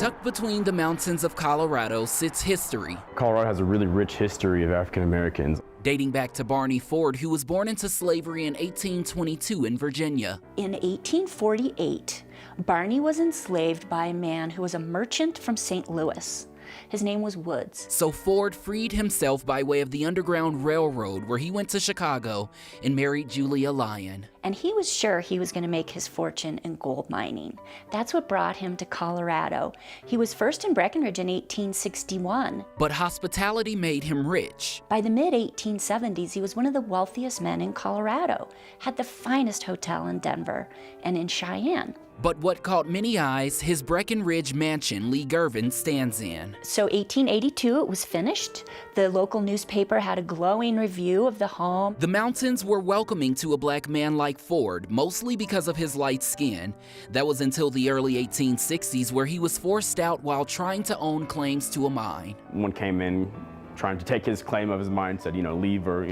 Tucked between the mountains of Colorado sits history. Colorado has a really rich history of African Americans. Dating back to Barney Ford, who was born into slavery in 1822 in Virginia. In 1848, Barney was enslaved by a man who was a merchant from St. Louis. His name was Woods. So Ford freed himself by way of the Underground Railroad, where he went to Chicago and married Julia Lyon. And he was sure he was going to make his fortune in gold mining. That's what brought him to Colorado. He was first in Breckenridge in 1861. But hospitality made him rich. By the mid-1870s, he was one of the wealthiest men in Colorado, had the finest hotel in Denver and in Cheyenne. But what caught many eyes, his Breckenridge mansion Lee Gervin stands in. So 1882, it was finished. The local newspaper had a glowing review of the home. The mountains were welcoming to a black man like Ford, mostly because of his light skin. That was until the early 1860s, where he was forced out while trying to own claims to a mine. One came in trying to take his claim of his mine, said, leave or,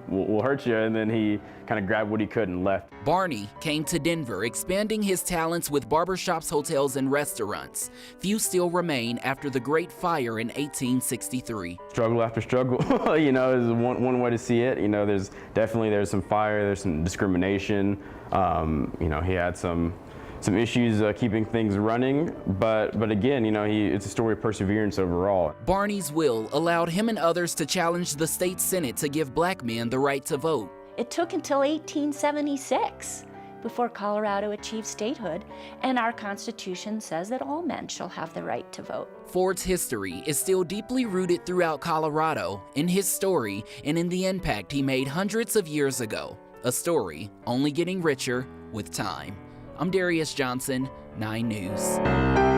we'll hurt you, and then he kind of grabbed what he could and left. Barney came to Denver, expanding his talents with barbershops, hotels, and restaurants. Few still remain after the Great Fire in 1863. Struggle after struggle, is one way to see it. There's some fire, there's some discrimination. He had some issues keeping things running, but again, it's a story of perseverance overall. Barney's will allowed him and others to challenge the state Senate to give black men the right to vote. It took until 1876 before Colorado achieved statehood, and our Constitution says that all men shall have the right to vote. Ford's history is still deeply rooted throughout Colorado, in his story and in the impact he made hundreds of years ago. A story only getting richer with time. I'm Darius Johnson, 9 News.